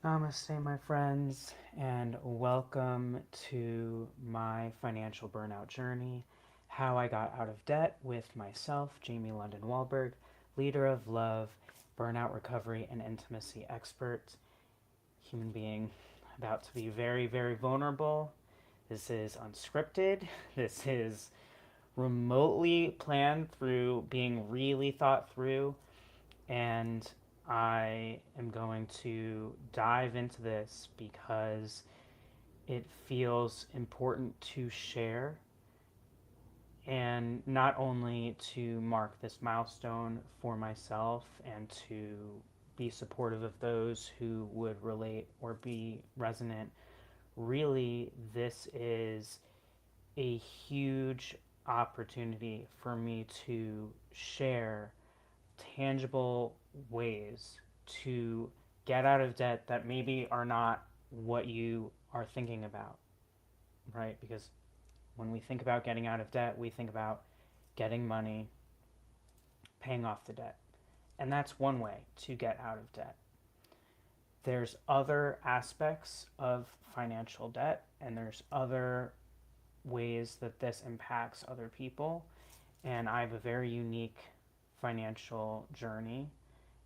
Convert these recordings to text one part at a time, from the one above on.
Namaste, my friends, and welcome to my financial burnout journey. How I got out of debt with myself, Jamie London Wahlberg, leader of love, burnout recovery, and intimacy expert, human being about to be very, very vulnerable. This is unscripted. This is remotely planned through being really thought through, and I am going to dive into this because it feels important to share, and not only to mark this milestone for myself and to be supportive of those who would relate or be resonant. Really, this is a huge opportunity for me to share tangible ways to get out of debt that maybe are not what you are thinking about, right? Because when we think about getting out of debt, we think about getting money, paying off the debt. And that's one way to get out of debt. There's other aspects of financial debt, and there's other ways that this impacts other people. And I have a very unique financial journey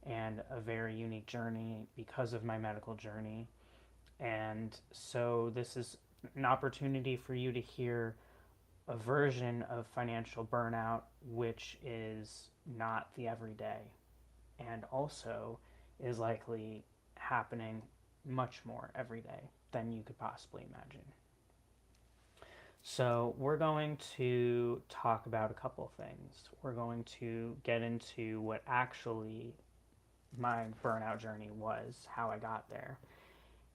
and a very unique journey because of my medical journey. And so, this is an opportunity for you to hear a version of financial burnout which is not the everyday and also is likely happening much more every day than you could possibly imagine. So, we're going to talk about a couple of things. We're going to get into what actually my burnout journey was, how I got there.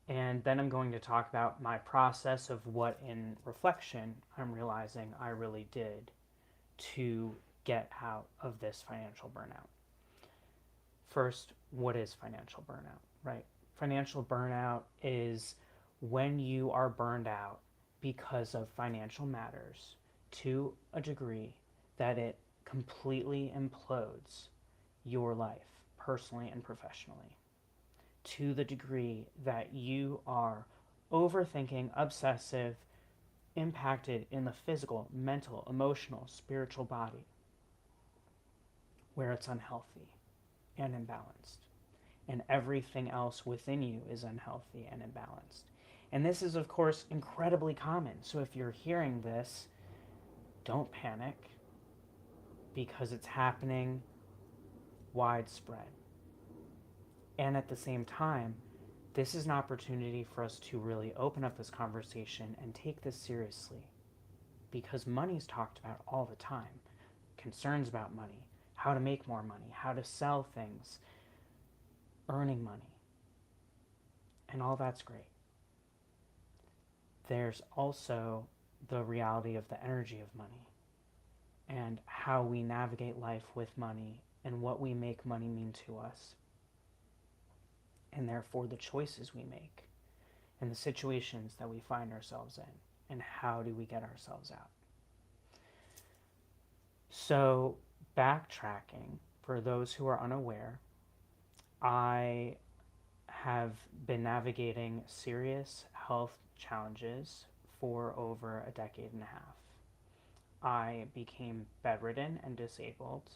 And then I'm going to talk about my process of what, in reflection, I'm realizing I really did to get out of this financial burnout. First, what is financial burnout, right? Financial burnout is when you are burned out because of financial matters to a degree that it completely implodes your life, personally and professionally, to the degree that you are overthinking, obsessive, impacted in the physical, mental, emotional, spiritual body, where it's unhealthy and imbalanced. And everything else within you is unhealthy and imbalanced. And this is, of course, incredibly common. So if you're hearing this, don't panic because it's happening widespread. And at the same time, this is an opportunity for us to really open up this conversation and take this seriously because money's talked about all the time. Concerns about money, how to make more money, how to sell things, earning money, and all that's great. There's also the reality of the energy of money and how we navigate life with money and what we make money mean to us, and therefore the choices we make and the situations that we find ourselves in, and how do we get ourselves out. So, backtracking, for those who are unaware, I have been navigating serious health challenges for over a decade and a half. I became bedridden and disabled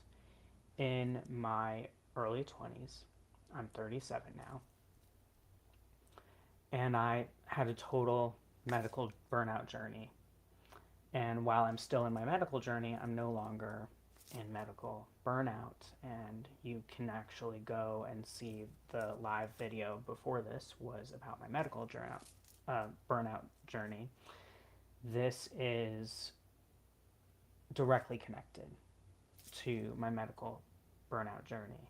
in my early 20s. I'm 37 now. And I had a total medical burnout journey. And while I'm still in my medical journey, I'm no longer in medical burnout. And you can actually go and see the live video before this was about my medical burnout journey. This is directly connected to my medical burnout journey.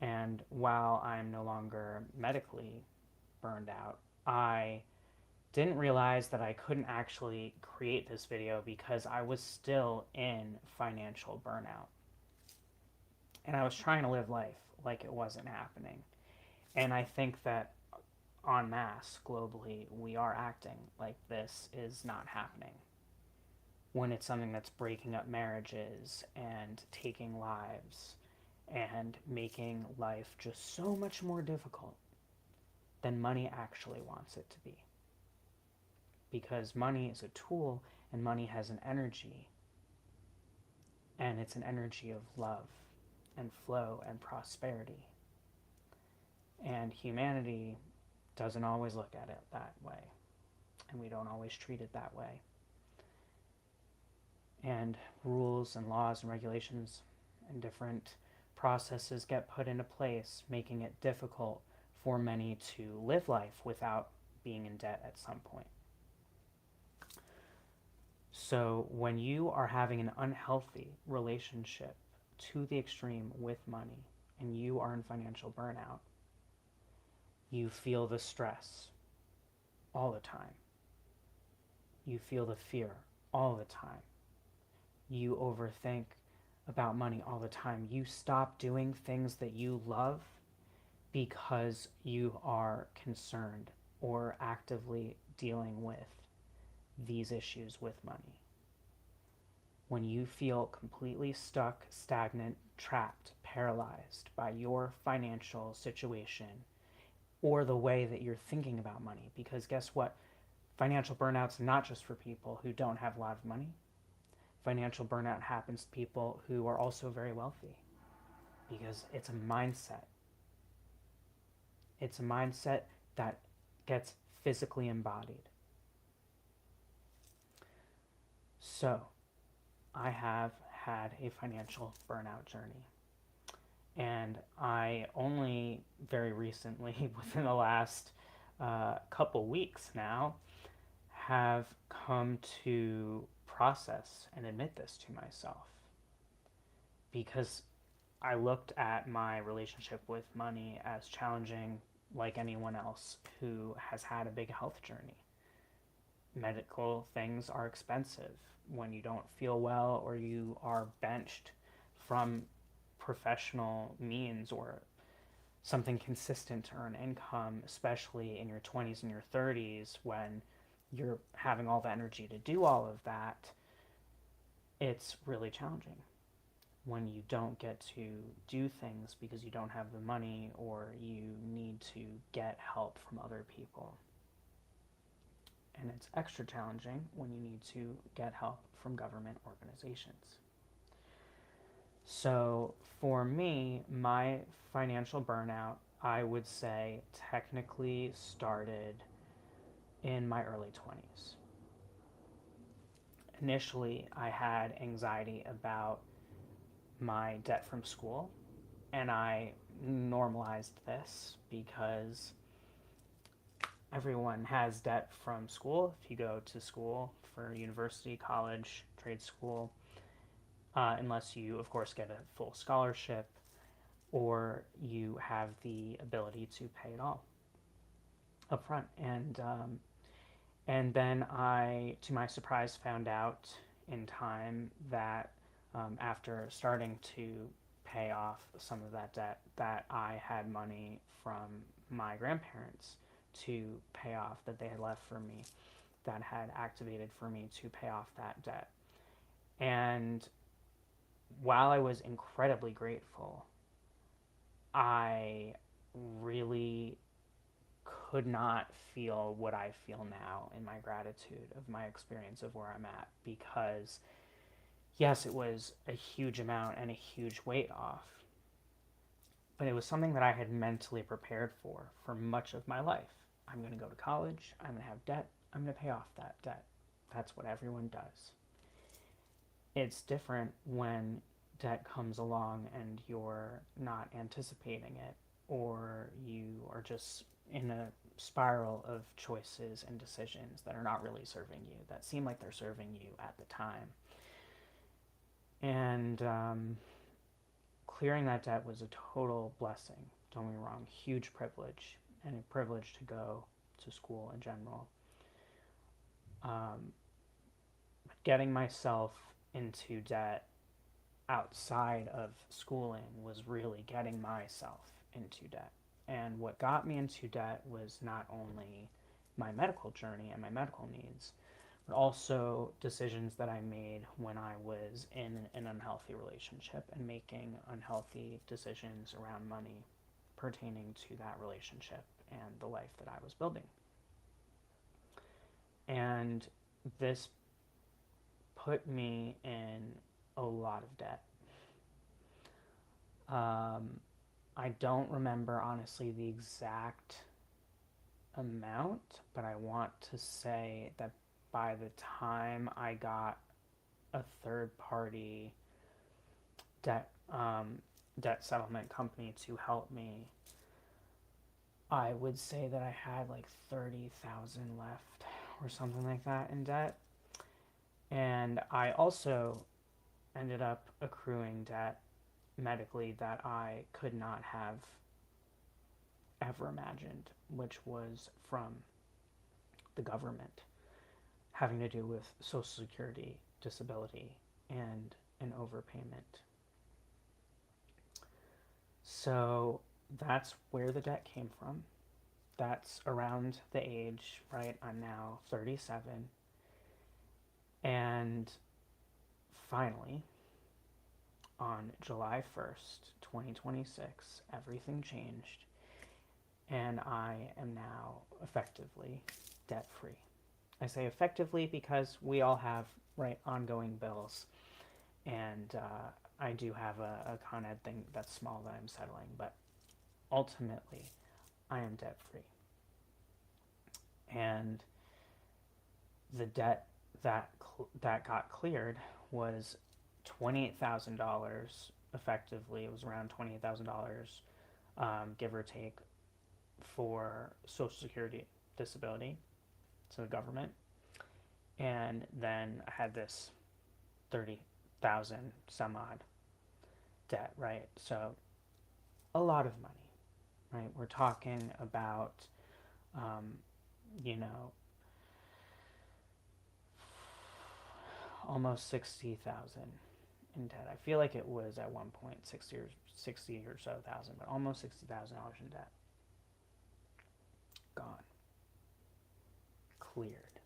And while I'm no longer medically burned out, I didn't realize that I couldn't actually create this video because I was still in financial burnout. And I was trying to live life like it wasn't happening. And I think that en masse, globally, we are acting like this is not happening. When it's something that's breaking up marriages and taking lives and making life just so much more difficult. than money actually wants it to be. Because money is a tool, and money has an energy, and it's an energy of love and flow and prosperity. And humanity doesn't always look at it that way, and we don't always treat it that way. And rules and laws and regulations and different processes get put into place, making it difficult for many to live life without being in debt at some point. So when you are having an unhealthy relationship to the extreme with money and you are in financial burnout, you feel the stress all the time. You feel the fear all the time. You overthink about money all the time. You stop doing things that you love because you are concerned or actively dealing with these issues with money. When you feel completely stuck, stagnant, trapped, paralyzed by your financial situation or the way that you're thinking about money, because guess what? Financial burnout's not just for people who don't have a lot of money. Financial burnout happens to people who are also very wealthy because it's a mindset. It's a mindset that gets physically embodied. So, I have had a financial burnout journey. And I only very recently, within the last couple weeks now, have come to process and admit this to myself. Because I looked at my relationship with money as challenging like anyone else who has had a big health journey. Medical things are expensive. When you don't feel well or you are benched from professional means or something consistent to earn income, especially in your 20s and your 30s when you're having all the energy to do all of that, it's really challenging when you don't get to do things because you don't have the money or you need to get help from other people. And it's extra challenging when you need to get help from government organizations. So for me, my financial burnout, I would say, technically started in my early 20s. Initially, I had anxiety about my debt from school, and I normalized this because everyone has debt from school. If you go to school for university, college, trade school, unless you, of course, get a full scholarship or you have the ability to pay it all up front. And then I, to my surprise, found out in time that after starting to pay off some of that debt, that I had money from my grandparents to pay off that they had left for me, that had activated for me to pay off that debt. And while I was incredibly grateful, I really could not feel what I feel now in my gratitude of my experience of where I'm at, because yes, it was a huge amount and a huge weight off, but it was something that I had mentally prepared for much of my life. I'm going to go to college, I'm going to have debt, I'm going to pay off that debt. That's what everyone does. It's different when debt comes along and you're not anticipating it, or you are just in a spiral of choices and decisions that are not really serving you, that seem like they're serving you at the time. And clearing that debt was a total blessing. Don't get me wrong, huge privilege, and a privilege to go to school in general. Getting myself into debt outside of schooling was really getting myself into debt. And what got me into debt was not only my medical journey and my medical needs, but also decisions that I made when I was in an unhealthy relationship and making unhealthy decisions around money pertaining to that relationship and the life that I was building. And this put me in a lot of debt. Um, I don't remember honestly the exact amount, but I want to say that by the time I got a third party debt debt settlement company to help me, I would say that I had like 30,000 left or something like that in debt. And I also ended up accruing debt medically that I could not have ever imagined, which was from the government, having to do with Social Security, disability, and an overpayment. So that's where the debt came from. That's around the age, right? I'm now 37. And finally, on July 1st, 2026, everything changed. And I am now effectively debt free. I say effectively because we all have, right, ongoing bills. And I do have a Con Ed thing that's small that I'm settling. But ultimately, I am debt free. And the debt that got cleared was $28,000 effectively. It was around $28,000, give or take, for Social Security disability to the government. And then I had this 30,000 some odd debt, right? So a lot of money, right? We're talking about, um, you know, almost 60,000 in debt. I feel like it was at one point 60 or so thousand, but almost $60,000 in debt. Gone. Cleared.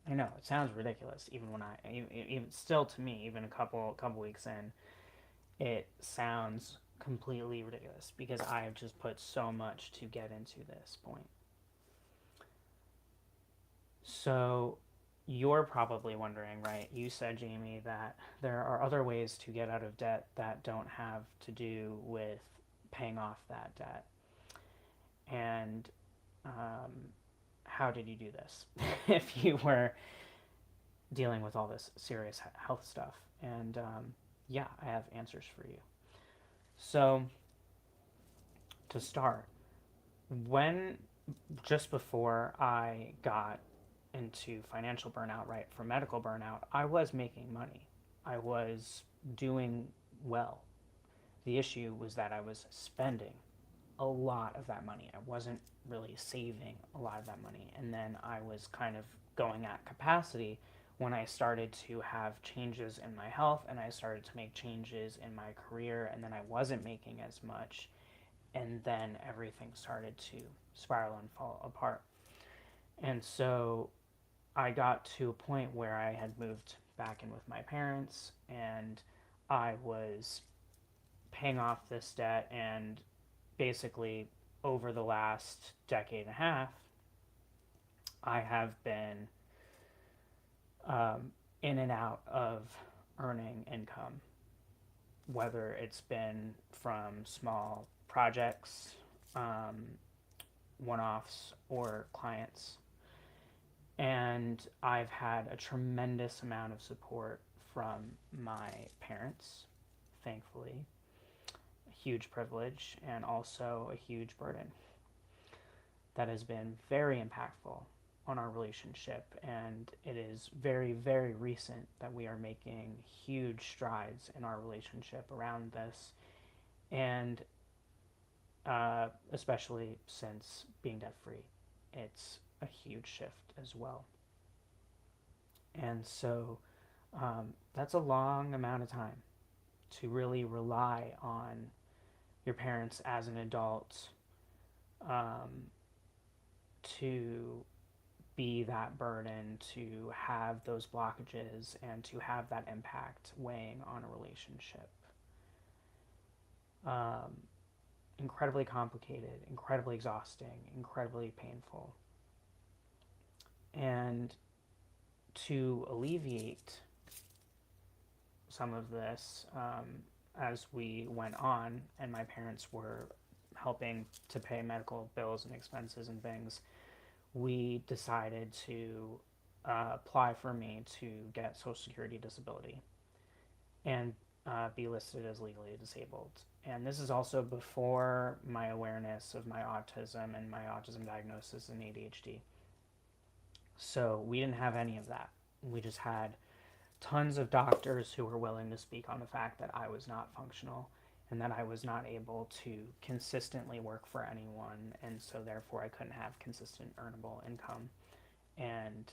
I know it sounds ridiculous, even when even still to me, even a couple weeks in, it sounds completely ridiculous because I have just put so much to get into this point. So you're probably wondering, right? You said, Jamie, that there are other ways to get out of debt that don't have to do with paying off that debt. And how did you do this if you were dealing with all this serious health stuff? And yeah, I have answers for you. So to start, when just before I got into financial burnout, right, from medical burnout, I was making money. I was doing well. The issue was that I was spending a lot of that money. I wasn't really saving a lot of that money. And then I was kind of going at capacity when I started to have changes in my health and I started to make changes in my career, and then I wasn't making as much. And then everything started to spiral and fall apart. And so I got to a point where I had moved back in with my parents and I was paying off this debt, and basically over the last decade and a half, I have been in and out of earning income, whether it's been from small projects, one-offs, or clients. And I've had a tremendous amount of support from my parents, thankfully. A huge privilege and also a huge burden that has been very impactful on our relationship. And it is very, very recent that we are making huge strides in our relationship around this. And especially since being debt free, it's a huge shift as well. And so that's a long amount of time to really rely on your parents as an adult um, to be that burden, to have those blockages, and to have that impact weighing on a relationship. Um, incredibly complicated, incredibly exhausting, incredibly painful. And to alleviate some of this, as we went on and my parents were helping to pay medical bills and expenses and things, we decided to apply for me to get Social Security disability and be listed as legally disabled. And this is also before my awareness of my autism and my autism diagnosis and ADHD. So we didn't have any of that. We just had tons of doctors who were willing to speak on the fact that I was not functional and that I was not able to consistently work for anyone, and so therefore I couldn't have consistent earnable income, and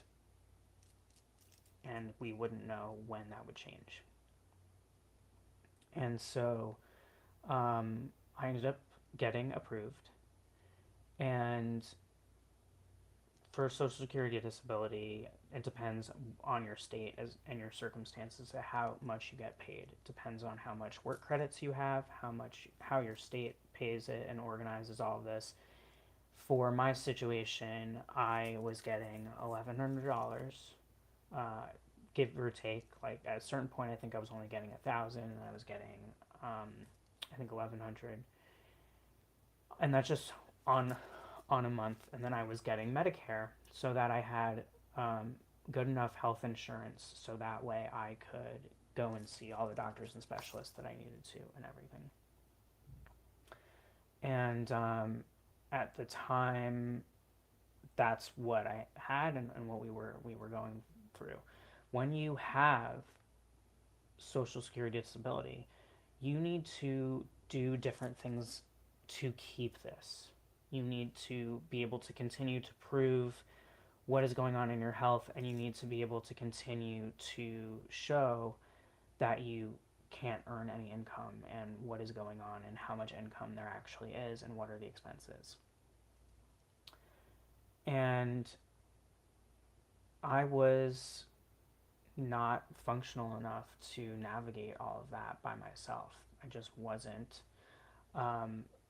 we wouldn't know when that would change. And so I ended up getting approved, and for Social Security disability, it depends on your state and your circumstances to how much you get paid. It depends on how much work credits you have, how your state pays it and organizes all of this. For my situation, I was getting $1,100, give or take. Like at a certain point, I think I was only getting 1,000, and I was getting, I think 1,100, and that's just on a month. And then I was getting Medicare so that I had good enough health insurance so that way I could go and see all the doctors and specialists that I needed to and everything. And at the time, that's what I had, and what we were going through. When you have Social Security disability, you need to do different things to keep this. You need to be able to continue to prove what is going on in your health, and you need to be able to continue to show that you can't earn any income and what is going on and how much income there actually is and what are the expenses. And I was not functional enough to navigate all of that by myself. I just wasn't.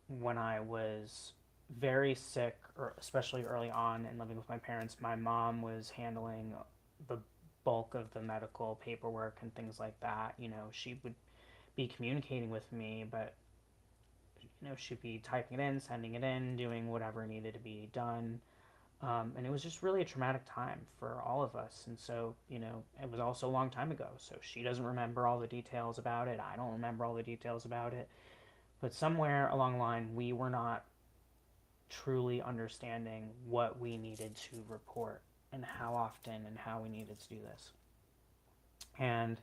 When I was very sick, or especially early on and living with my parents, my mom was handling the bulk of the medical paperwork and things like that. She would be communicating with me, but she'd be typing it in, sending it in, doing whatever needed to be done. And it was just really a traumatic time for all of us. And so, it was also a long time ago. So she doesn't remember all the details about it. I don't remember all the details about it. But somewhere along the line, we were not truly understanding what we needed to report and how often and how we needed to do this. And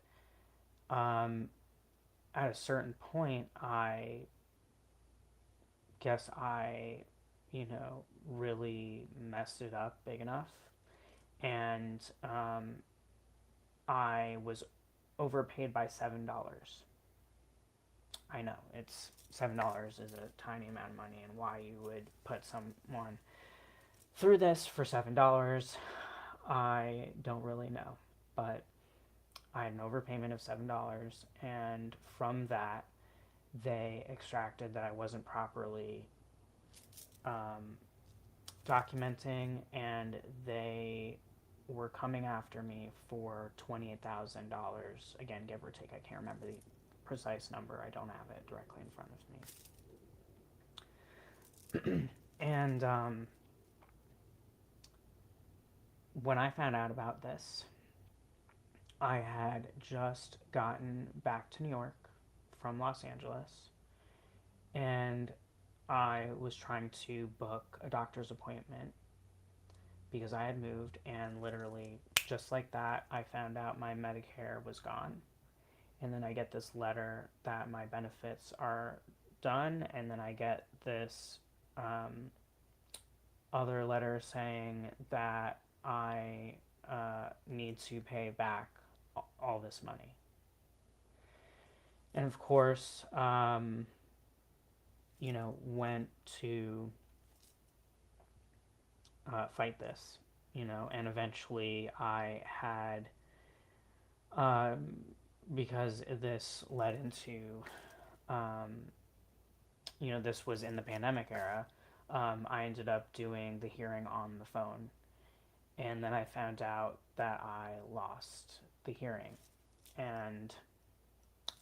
at a certain point, I guess I really messed it up big enough. And I was overpaid by $7. I know, $7 is a tiny amount of money, and why you would put someone through this for $7, I don't really know. But I had an overpayment of $7, and from that, they extracted that I wasn't properly documenting, and they were coming after me for $28,000. Again, give or take, I can't remember the precise number. I don't have it directly in front of me. And when I found out about this, I had just gotten back to New York from Los Angeles, and I was trying to book a doctor's appointment because I had moved, and literally just like that, I found out my Medicare was gone. And then I get this letter that my benefits are done, and then I get this other letter saying that I need to pay back all this money. And of course, went to fight this, and eventually I had, because this led into this was in the pandemic era, I ended up doing the hearing on the phone. And then I found out that I lost the hearing. And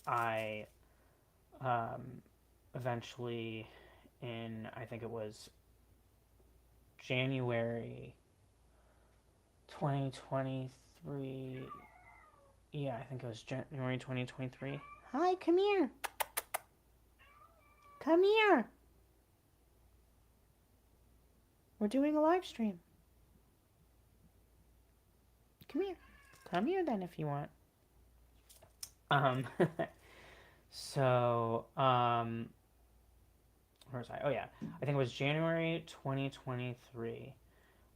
I eventually, I think it was January 2023. Yeah, I think it was January 2023. Hi, come here. Come here. We're doing a live stream. Come here. Come here then if you want. Um, so, where was I? Oh, yeah. I think it was January 2023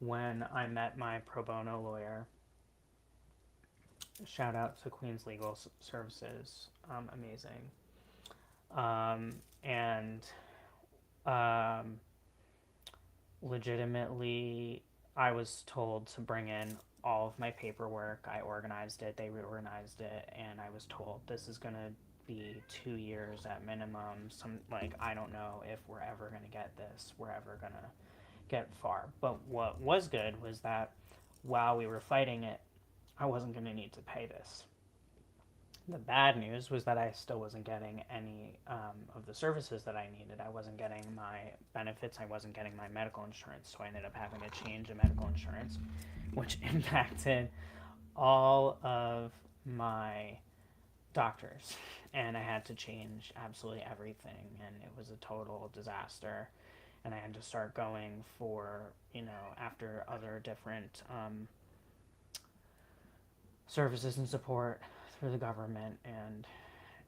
when I met my pro bono lawyer. Shout out to Queen's Legal Services. Amazing. And legitimately, I was told to bring in all of my paperwork. I organized it, they reorganized it, and I was told this is going to be 2 years at minimum. I don't know if we're ever going to get this, we're ever going to get far. But what was good was that while we were fighting it, I wasn't going to need to pay this. The bad news was that I still wasn't getting any of the services that I needed. I wasn't getting my benefits. I wasn't getting my medical insurance. So I ended up having to change a medical insurance, which impacted all of my doctors. And I had to change absolutely everything. And it was a total disaster. And I had to start going after other different services and support through the government, and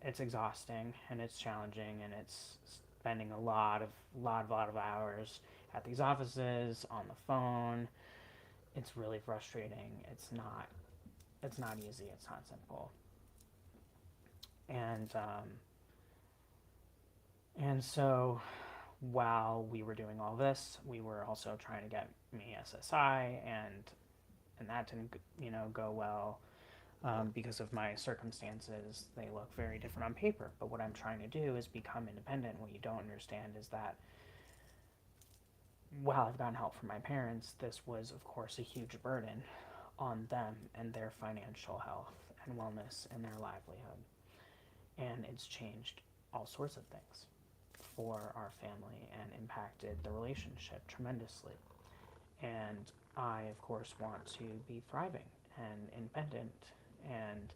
it's exhausting and it's challenging, and it's spending a lot of hours at these offices on the phone. It's really frustrating. It's not easy. It's not simple. And so while we were doing all this, we were also trying to get me SSI, and that didn't go well. Because of my circumstances, they look very different on paper. But what I'm trying to do is become independent. What you don't understand is that while I've gotten help from my parents, this was, of course, a huge burden on them and their financial health and wellness and their livelihood. And it's changed all sorts of things for our family and impacted the relationship tremendously. And I, of course, want to be thriving and independent and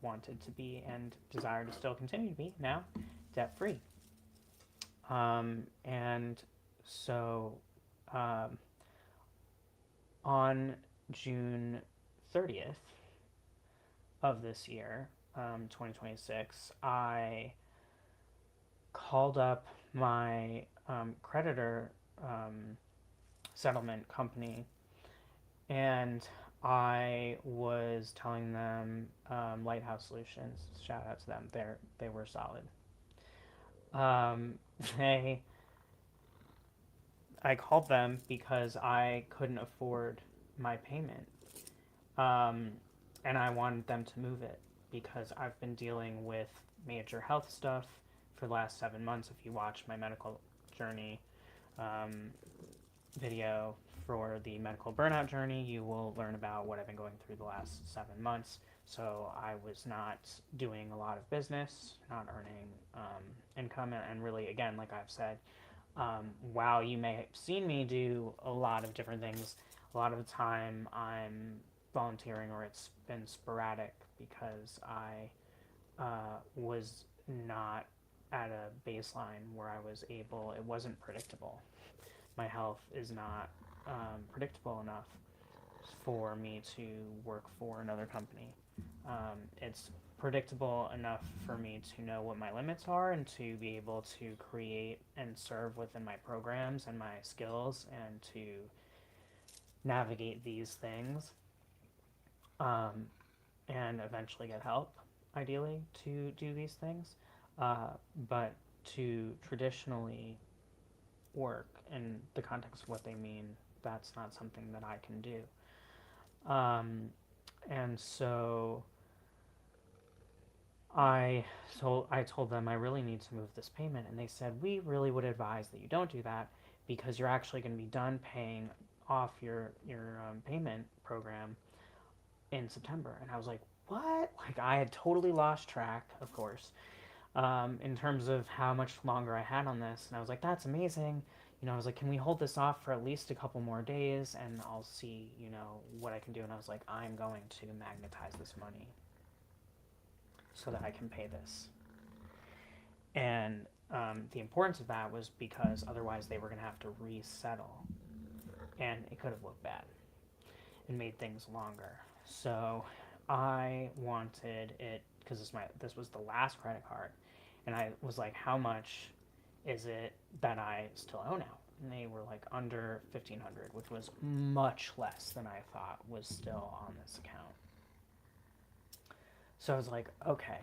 wanted to be and desire to still continue to be now debt free. And so on June 30th of this year, 2026, I called up my creditor settlement company, and I was telling them Lighthouse Solutions, shout out to them, they were solid. I called them because I couldn't afford my payment, and I wanted them to move it because I've been dealing with major health stuff for the last 7 months. If you watch my medical journey video for the medical burnout journey, you will learn about what I've been going through the last 7 months. So I was not doing a lot of business, not earning income, and really, again, like I've said, while you may have seen me do a lot of different things, a lot of the time I'm volunteering or it's been sporadic because I was not at a baseline where I was able, it wasn't predictable. My health is not predictable enough for me to work for another company. It's predictable enough for me to know what my limits are and to be able to create and serve within my programs and my skills and to navigate these things and eventually get help, ideally, to do these things. But to traditionally work in the context of what they mean, that's not something that I can do. And so I told them I really need to move this payment, and they said we really would advise that you don't do that because you're actually going to be done paying off your payment program in September. And I was like, what? Like I had totally lost track, of course, in terms of how much longer I had on this. And I was like, that's amazing. I was like, can we hold this off for at least a couple more days and I'll see, what I can do. And I was like, I'm going to magnetize this money so that I can pay this. And the importance of that was because otherwise they were going to have to resettle. And it could have looked bad and made things longer. So I wanted it because this was the last credit card, and I was like, how much is it that I still owe now? And they were like under 1,500, which was much less than I thought was still on this account. So I was like, okay,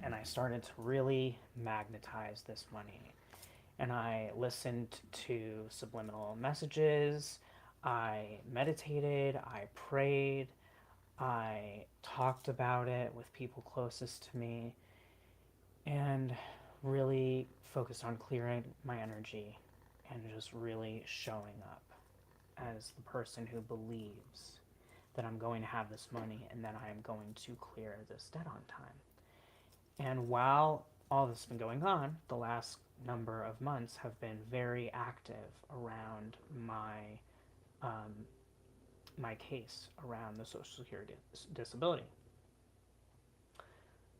and I started to really magnetize this money. And I listened to subliminal messages. I meditated. I prayed. I talked about it with people closest to me and really focused on clearing my energy and just really showing up as the person who believes that I'm going to have this money and that I am going to clear this debt on time. And while all this has been going on, the last number of months have been very active around um, my case around the Social Security disability.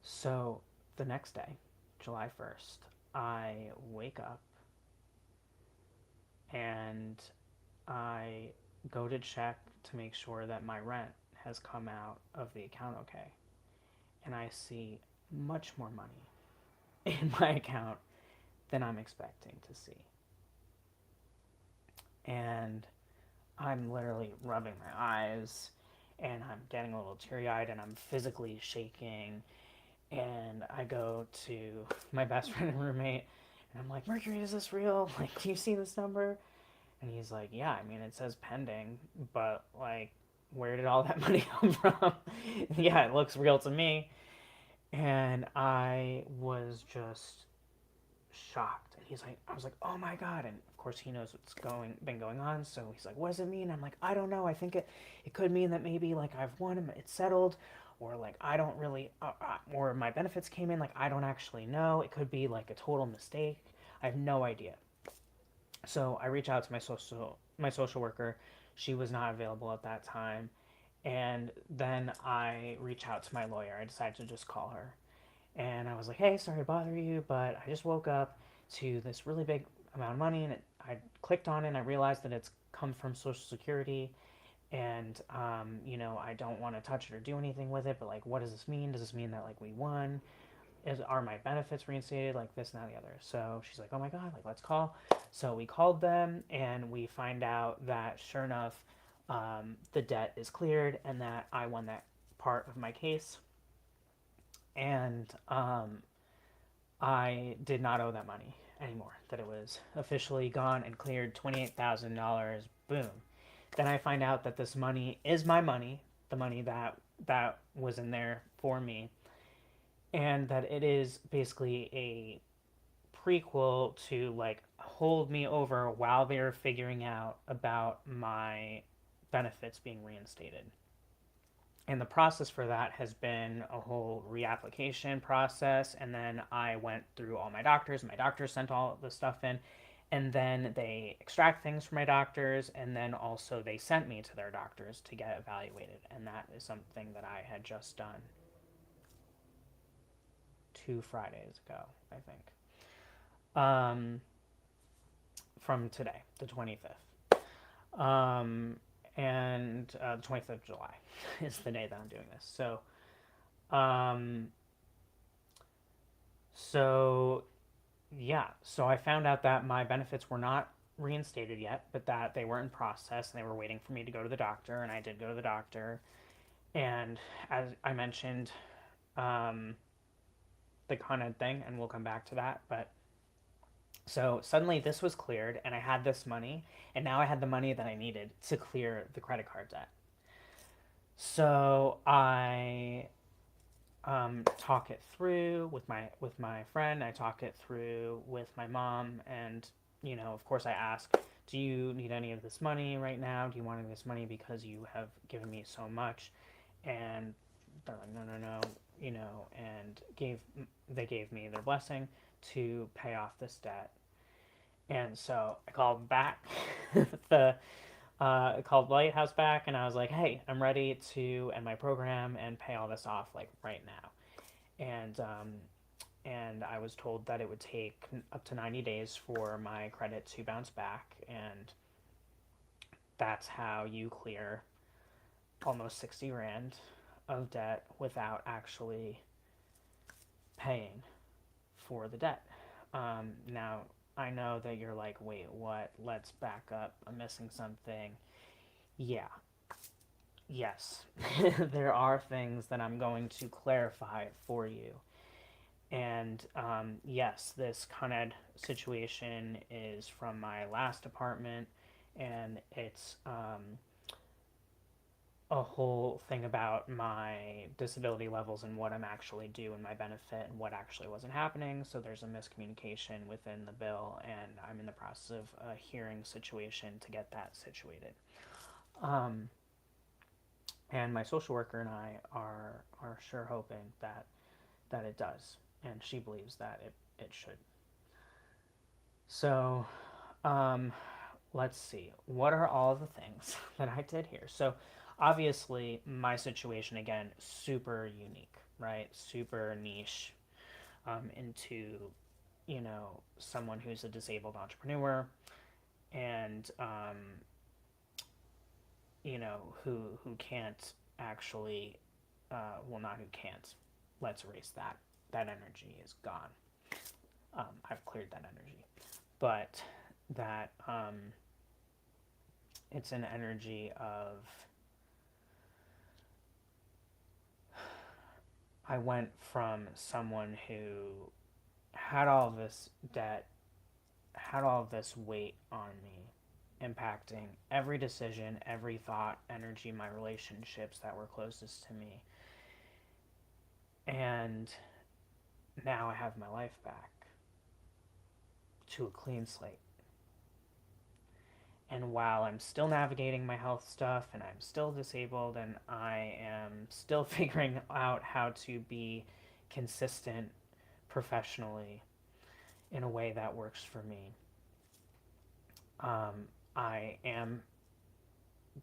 So the next day, July 1st, I wake up and I go to check to make sure that my rent has come out of the account okay. And I see much more money in my account than I'm expecting to see. And I'm literally rubbing my eyes and I'm getting a little teary-eyed and I'm physically shaking. And I go to my best friend and roommate and I'm like, Mercury, is this real? Like, do you see this number? And he's like, yeah, I mean, it says pending, but like, where did all that money come from? Yeah, it looks real to me. And I was just shocked. And he's like, I was like, oh my God. And of course he knows what's been going on. So he's like, what does it mean? I'm like, I don't know. I think it could mean that maybe like I've won and it's settled, or like I don't really, or my benefits came in. Like I don't actually know. It could be like a total mistake. I have no idea. So I reach out to my social worker. She was not available at that time. And then I reach out to my lawyer. I decided to just call her. And I was like, hey, sorry to bother you, but I just woke up to this really big amount of money. And I clicked on it and I realized that it's come from Social Security. And, I don't want to touch it or do anything with it. But, like, what does this mean? Does this mean that, like, we won? Are my benefits reinstated? Like, this and that and the other. So she's like, oh, my God, like, let's call. So we called them and we find out that, sure enough, the debt is cleared and that I won that part of my case. And I did not owe that money anymore, that it was officially gone and cleared, $28,000, boom. Then I find out that this money is my money, the money that was in there for me, and that it is basically a prequel to like hold me over while they're figuring out about my benefits being reinstated. And the process for that has been a whole reapplication process. And then I went through all my doctors. My doctors sent all the stuff in. And then they extract things from my doctors. And then also they sent me to their doctors to get evaluated. And that is something that I had just done 2 Fridays ago, I think. From today, the 25th. And the 25th of July is the day that I'm doing this. So yeah, so I found out that my benefits were not reinstated yet, but that they were in process and they were waiting for me to go to the doctor, and I did go to the doctor. And as I mentioned, the Con Ed thing, and we'll come back to that, but so suddenly this was cleared and I had this money, and now I had the money that I needed to clear the credit card debt. So I talk it through with my friend. I talk it through with my mom, and of course, I ask, "Do you need any of this money right now? Do you want any of this money because you have given me so much?" And they're like, "No, no, no," and they gave me their blessing to pay off this debt. And so I called back the I called Lighthouse back, and I was like, "Hey, I'm ready to end my program and pay all this off like right now." And I was told that it would take up to 90 days for my credit to bounce back, and that's how you clear almost 60 grand of debt without actually paying for the debt. Now, I know that you're like, wait, what? Let's back up. I'm missing something. Yeah, yes, there are things that I'm going to clarify for you. And yes, this Con Ed situation is from my last apartment, and it's a whole thing about my disability levels and what I'm actually due and my benefit and what actually wasn't happening. So there's a miscommunication within the bill, and I'm in the process of a hearing situation to get that situated. Um, and my social worker and I are sure hoping that it does, and she believes that it should. So, um, let's see. What are all the things that I did here? So, obviously, my situation, again, super unique, right? Super niche, into, someone who's a disabled entrepreneur and, who can't actually, well, not who can't. Let's erase that. That energy is gone. I've cleared that energy. But that it's an energy of I went from someone who had all this debt, had all this weight on me, impacting every decision, every thought, energy, my relationships that were closest to me. And now I have my life back to a clean slate. And while I'm still navigating my health stuff and I'm still disabled and I am still figuring out how to be consistent professionally in a way that works for me, I am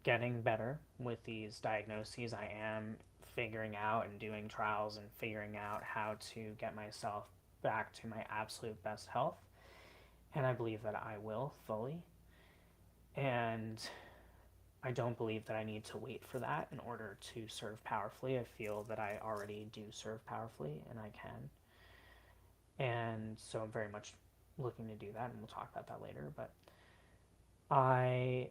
getting better with these diagnoses. I am figuring out and doing trials and figuring out how to get myself back to my absolute best health. And I believe that I will fully. And I don't believe that I need to wait for that in order to serve powerfully. I feel that I already do serve powerfully and I can. And so I'm very much looking to do that, and we'll talk about that later. But I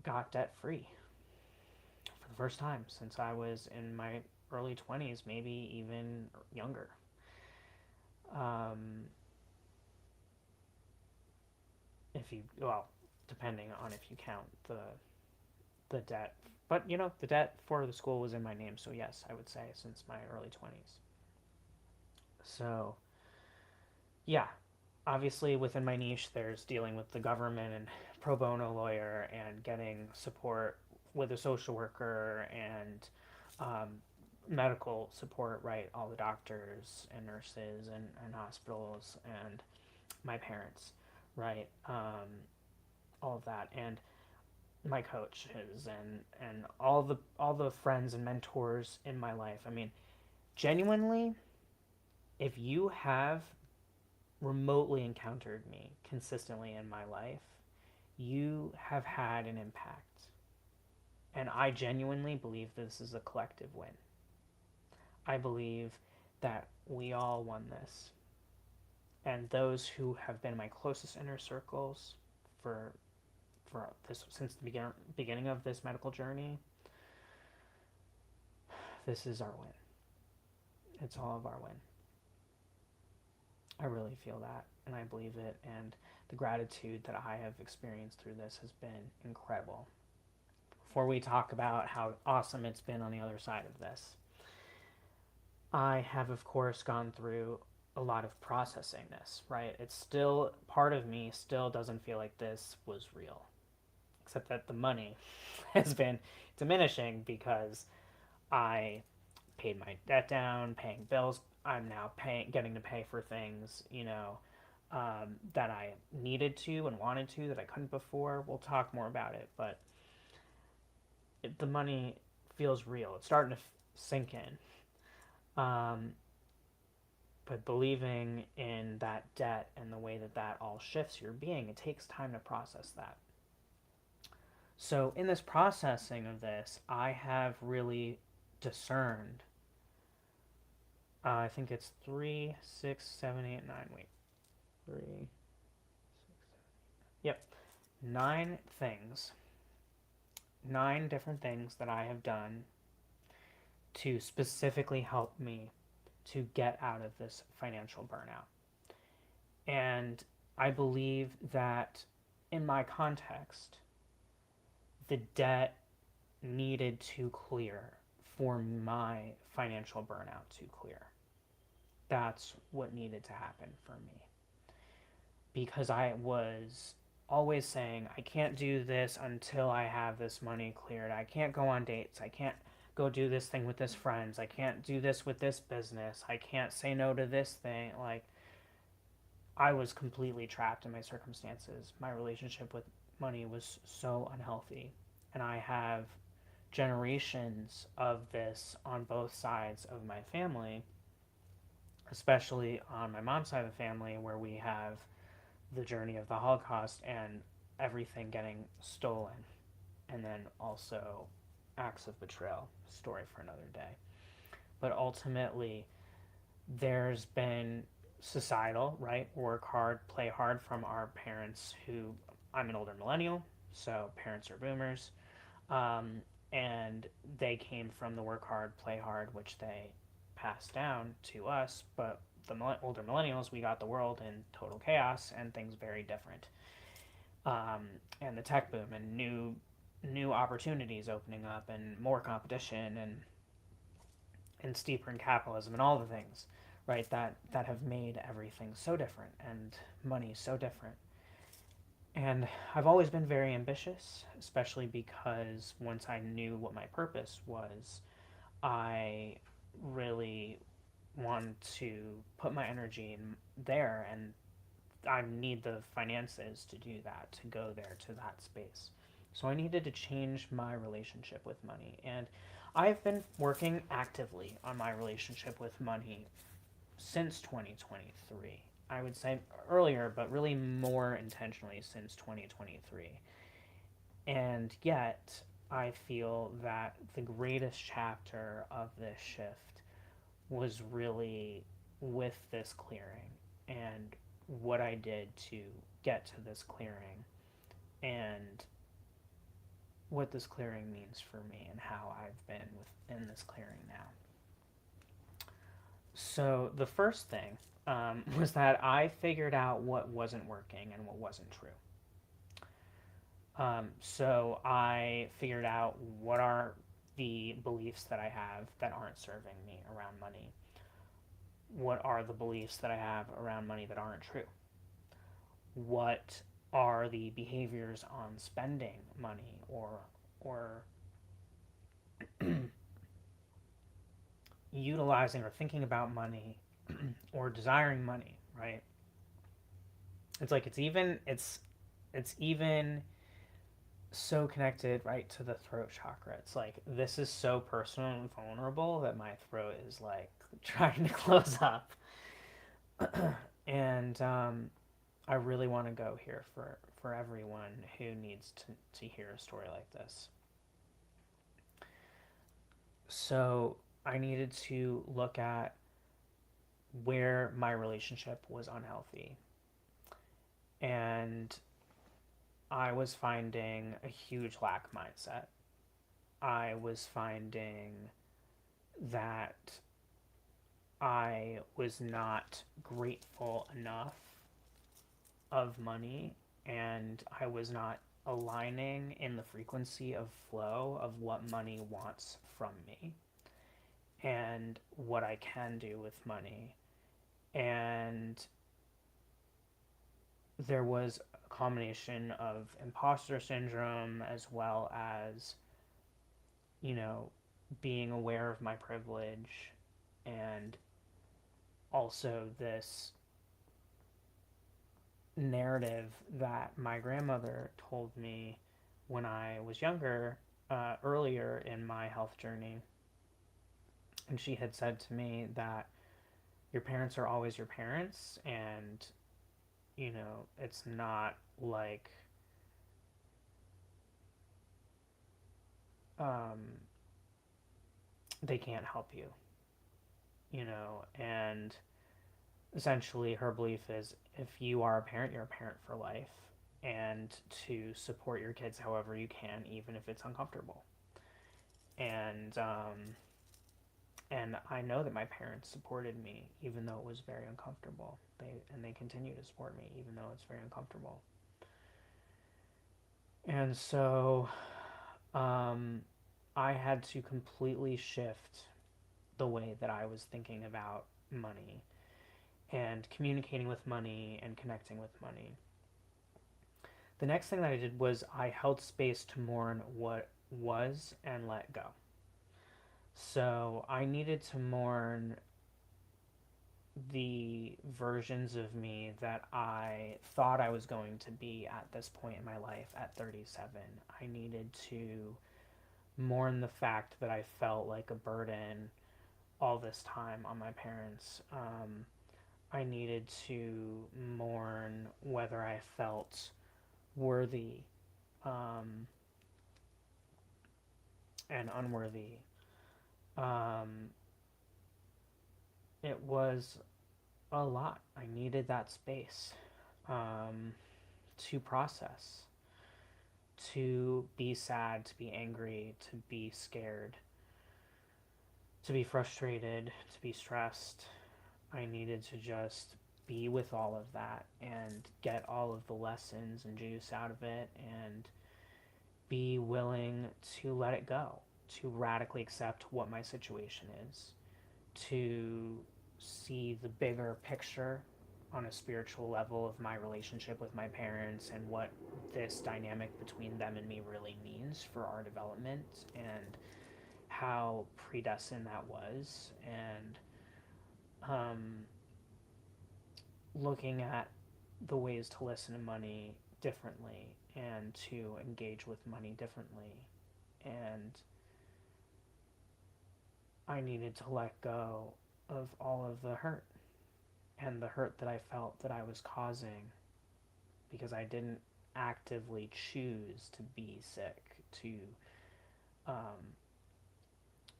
got debt free for the first time since I was in my early 20s, maybe even younger. Um, if you, well, depending on if you count the debt. But the debt for the school was in my name, so yes, I would say since my early 20s. So, yeah, obviously within my niche, there's dealing with the government and pro bono lawyer and getting support with a social worker and um, medical support, right? All the doctors and nurses and hospitals and my parents, right? All of that. And my coaches and all the friends and mentors in my life. I mean, genuinely, if you have remotely encountered me consistently in my life, you have had an impact. And I genuinely believe this is a collective win. I believe that we all won this. And those who have been my closest inner circles for this since the beginning of this medical journey, this is our win. It's all of our win. I really feel that, and I believe it, and the gratitude that I have experienced through this has been incredible. Before we talk about how awesome it's been on the other side of this, I have, of course, gone through a lot of processing this, right? It's still, part of me still doesn't feel like this was real, except that the money has been diminishing because I paid my debt down, paying bills. I'm now getting to pay for things, that I needed to and wanted to that I couldn't before. We'll talk more about it, but the money feels real. It's starting to sink in. But believing in that debt and the way that that all shifts your being, it takes time to process that. So, in this processing of this, I have really discerned. I think it's 3, 6, 7, 8, 9. Wait, 3, 6, 7. Yep, 9 things. 9 different things that I have done to specifically help me to get out of this financial burnout. And I believe that in my context, the debt needed to clear for my financial burnout to clear. That's what needed to happen for me. Because I was always saying, I can't do this until I have this money cleared. I can't go on dates. I can't go do this thing with this friends. I can't do this with this business. I can't say no to this thing. Like, I was completely trapped in my circumstances. My relationship with money was so unhealthy. And I have generations of this on both sides of my family, especially on my mom's side of the family, where we have the journey of the Holocaust and everything getting stolen, and then also acts of betrayal. Story for another day. But ultimately, there's been societal, right? Work hard, play hard from our parents who, I'm an older millennial, so parents are boomers. Um, and they came from the work hard, play hard, which they passed down to us. But the older millennials, we got the world in total chaos and things very different. And the tech boom and new opportunities opening up and more competition and steeper in capitalism and all the things, right, that have made everything so different and money so different. And I've always been very ambitious, especially because once I knew what my purpose was, I really wanted to put my energy in there, and I need the finances to do that, to go there to that space. So I needed to change my relationship with money. And I've been working actively on my relationship with money since 2023. I would say earlier, but really more intentionally since 2023. And yet, I feel that the greatest chapter of this shift was really with this clearing and what I did to get to this clearing and what this clearing means for me and how I've been within this clearing now. So the first thing was that I figured out what wasn't working and what wasn't true. So I figured out what are the beliefs that I have that aren't serving me around money. What are the beliefs that I have around money that aren't true? What are the behaviors on spending money or utilizing or thinking about money or desiring money, right? It's like it's even so connected right to the throat chakra. It's like this is so personal and vulnerable that my throat is like trying to close up. And I really want to go here for everyone who needs to hear a story like this. So I needed to look at where my relationship was unhealthy. And I was finding a huge lack mindset. I was finding that I was not grateful enough of money, and I was not aligning in the frequency of flow of what money wants from me. and what I can do with money. And there was a combination of imposter syndrome as well as, you know, being aware of my privilege, and also this narrative that my grandmother told me when I was younger, earlier in my health journey. And she had said to me that your parents are always your parents, and, it's not like, um, they can't help you, and essentially her belief is if you are a parent, you're a parent for life, and to support your kids however you can, even if it's uncomfortable. And and I know that my parents supported me even though it was very uncomfortable. They continue to support me even though it's very uncomfortable. And so um, I had to completely shift the way that I was thinking about money and communicating with money and connecting with money. The next thing that I did was I held space to mourn what was and let go. So I needed to mourn the versions of me that I thought I was going to be at this point in my life at 37. I needed to mourn the fact that I felt like a burden all this time on my parents. I needed to mourn whether I felt worthy, um, and unworthy. Um, it was a lot. I needed that space, um, to process, to be sad, to be angry, to be scared, to be frustrated, to be stressed. I needed to just be with all of that and get all of the lessons and juice out of it, and be willing to let it go, to radically accept what my situation is, to see the bigger picture on a spiritual level of my relationship with my parents and what this dynamic between them and me really means for our development, and how predestined that was, and um, looking at the ways to listen to money differently and to engage with money differently. And I needed to let go of all of the hurt and the hurt that I felt that I was causing because I didn't actively choose to be sick, um,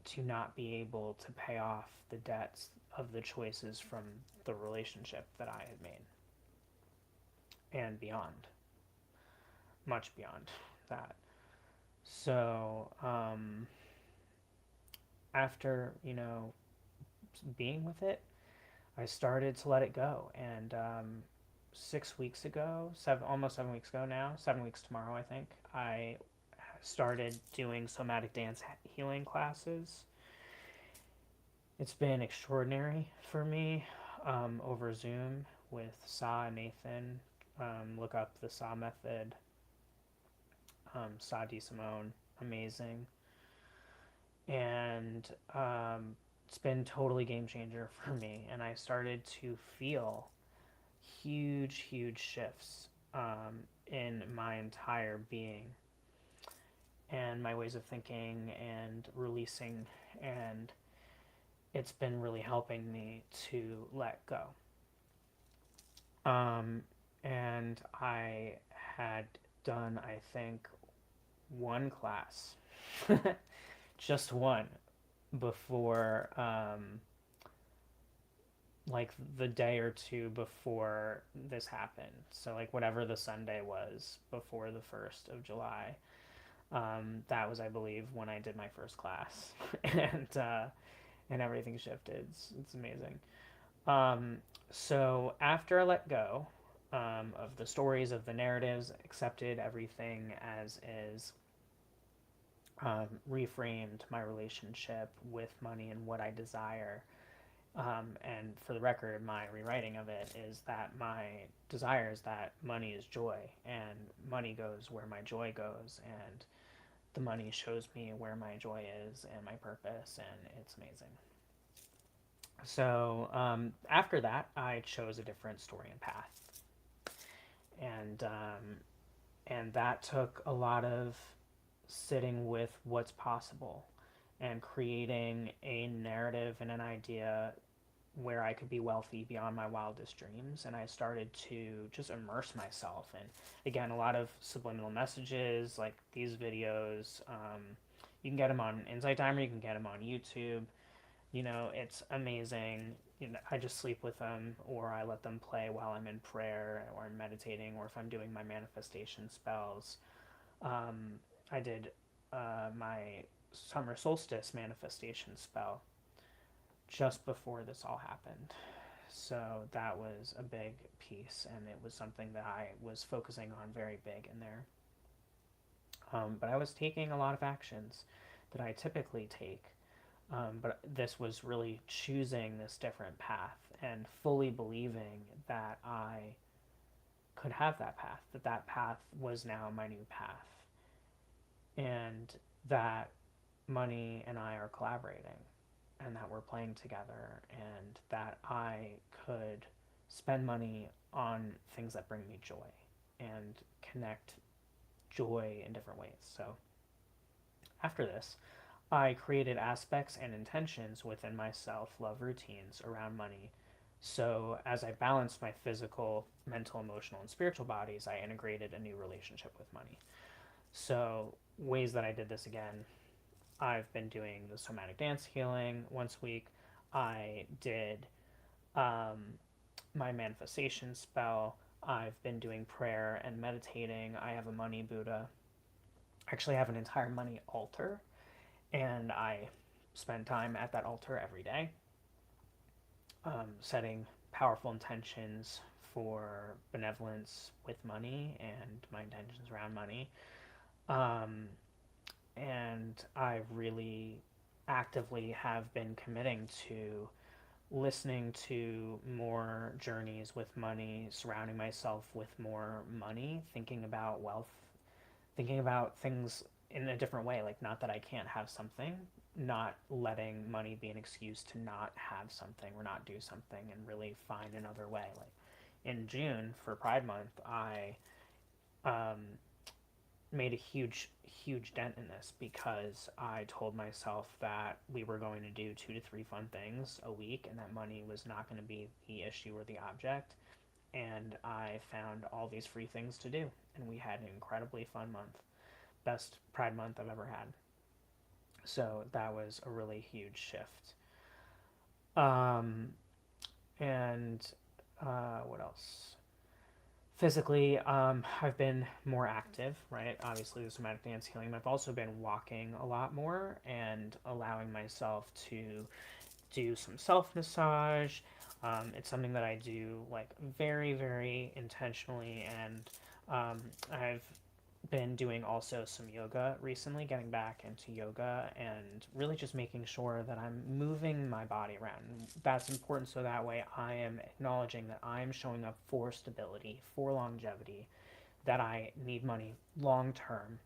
to not be able to pay off the debts of the choices from the relationship that I had made, and beyond, much beyond that. So after being with it, I started to let it go, and 6 weeks ago, almost 7 weeks ago now, 7 weeks tomorrow, I think, I started doing somatic dance healing classes. It's been extraordinary for me, over Zoom with Sa and Nathan. Look up the Sa method. Sa D. Simone, amazing. And it's been totally game changer for me. And I started to feel huge shifts, in my entire being and my ways of thinking and releasing. And it's been really helping me to let go. Um, and I had done, I think, one class, just one, before, like the day or two before this happened. So, like, whatever the Sunday was before the 1st of July, that was, I believe, when I did my first class. And everything shifted. It's amazing. Um, so after I let go, of the stories, of the narratives, accepted everything as is, reframed my relationship with money and what I desire. And for the record, my rewriting of it is that my desire is that money is joy, and money goes where my joy goes, and the money shows me where my joy is and my purpose, and it's amazing. So after that, I chose a different story and path, and that took a lot of sitting with what's possible and creating a narrative and an idea where I could be wealthy beyond my wildest dreams. And I started to just immerse myself. And again, a lot of subliminal messages like these videos. You can get them on Insight Timer, you can get them on YouTube. It's amazing. I just sleep with them, or I let them play while I'm in prayer or I'm meditating, or if I'm doing my manifestation spells. I did my summer solstice manifestation spell just before this all happened. So that was a big piece, and it was something that I was focusing on very big in there. But I was taking a lot of actions that I typically take. But this was really choosing this different path and fully believing that I could have that path, that that path was now my new path, and that money and I are collaborating, and that we're playing together, and that I could spend money on things that bring me joy and connect joy in different ways. So after this, I created aspects and intentions within my self love routines around money. So, as I balanced my physical, mental, emotional, and spiritual bodies, I integrated a new relationship with money. So, ways that I did this again, I've been doing the somatic dance healing once a week. I did um, my manifestation spell. I've been doing prayer and meditating. I have a money Buddha. Actually, I have an entire money altar, and I spend time at that altar every day, setting powerful intentions for benevolence with money and my intentions around money. Um, and I really actively have been committing to listening to more journeys with money, surrounding myself with more money, thinking about wealth, thinking about things in a different way. Like, not that I can't have something, not letting money be an excuse to not have something or not do something, and really find another way. Like in June for Pride Month, I um, made a huge dent in this because I told myself that we were going to do 2 to 3 fun things a week, and that money was not going to be the issue or the object. And I found all these free things to do, and we had an incredibly fun month. Best Pride Month I've ever had. So that was a really huge shift. Um, and what else? Physically, I've been more active, right? Obviously, the somatic dance healing. I've also been walking a lot more and allowing myself to do some self massage. It's something that I do like very, very intentionally, and I've been doing also some yoga recently, getting back into yoga and really just making sure that I'm moving my body around. That's important so that way I am acknowledging that I'm showing up for stability, for longevity, that I need money long term,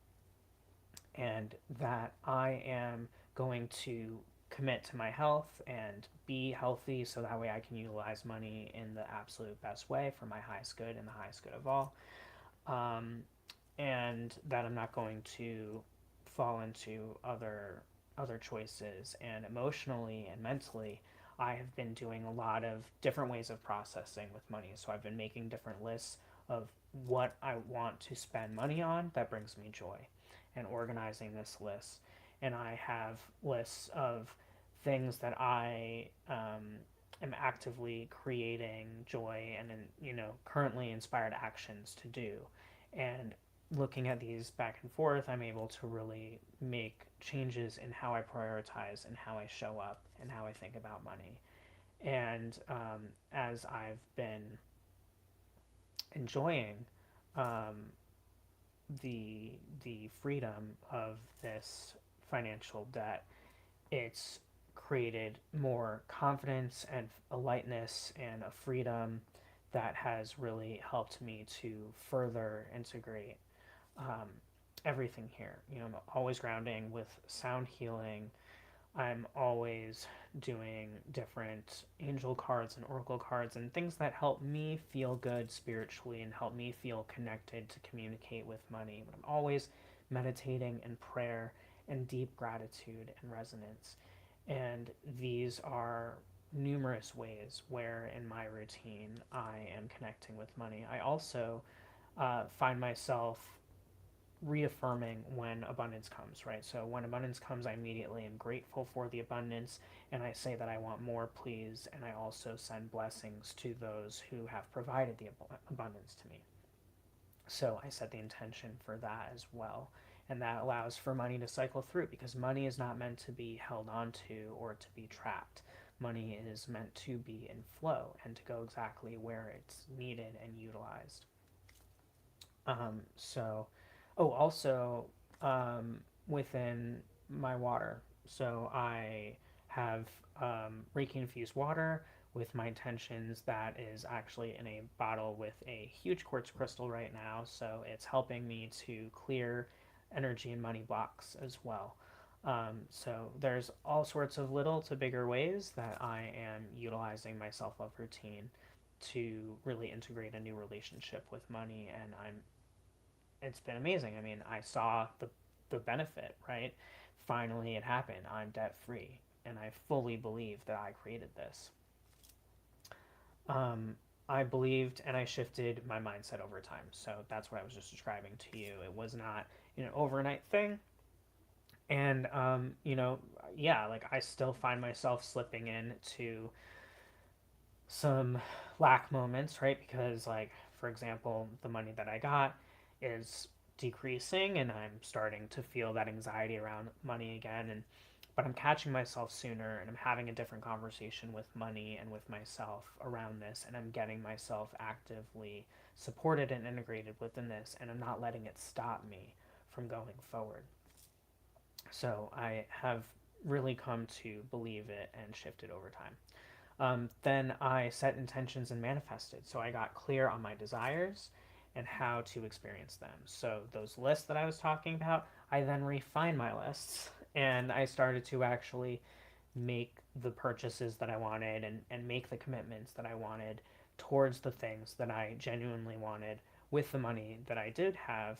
and that I am going to commit to my health and be healthy so that way I can utilize money in the absolute best way for my highest good and the highest good of all. Um, and that I'm not going to fall into other choices. And emotionally and mentally, I have been doing a lot of different ways of processing with money. So I've been making different lists of what I want to spend money on that brings me joy, and organizing this list. And I have lists of things that I am actively creating joy and currently inspired actions to do. And looking at these back and forth, I'm able to really make changes in how I prioritize and how I show up and how I think about money. And as I've been enjoying um, the freedom of this financial debt, it's created more confidence and a lightness and a freedom that has really helped me to further integrate um, everything here. I'm always grounding with sound healing. I'm always doing different angel cards and oracle cards and things that help me feel good spiritually and help me feel connected to communicate with money. But I'm always meditating and prayer and deep gratitude and resonance. And these are numerous ways where in my routine I am connecting with money. I also find myself reaffirming when abundance comes, right? So when abundance comes, I immediately am grateful for the abundance and I say that I want more, please. And I also send blessings to those who have provided the abundance to me. So I set the intention for that as well. And that allows for money to cycle through because money is not meant to be held onto or to be trapped. Money is meant to be in flow and to go exactly where it's needed and utilized. So, oh, also within my water. So I have Reiki infused water with my intentions that is actually in a bottle with a huge quartz crystal right now. So it's helping me to clear energy and money blocks as well. So there's all sorts of little to bigger ways that I am utilizing my self-love routine to really integrate a new relationship with money, and it's been amazing. I mean, I saw the benefit, right? Finally, it happened. I'm debt free, and I fully believe that I created this. Um, I believed, and I shifted my mindset over time. So that's what I was just describing to you. It was not an overnight thing, and yeah, like I still find myself slipping into some lack moments, right? Because, like, for example, the money that I got is decreasing and I'm starting to feel that anxiety around money again. But I'm catching myself sooner and I'm having a different conversation with money and with myself around this, and I'm getting myself actively supported and integrated within this, and I'm not letting it stop me from going forward. So I have really come to believe it and shifted over time. Then I set intentions and manifested. So I got clear on my desires and how to experience them. So those lists that I was talking about, I then refined my lists and I started to actually make the purchases that I wanted and make the commitments that I wanted towards the things that I genuinely wanted with the money that I did have.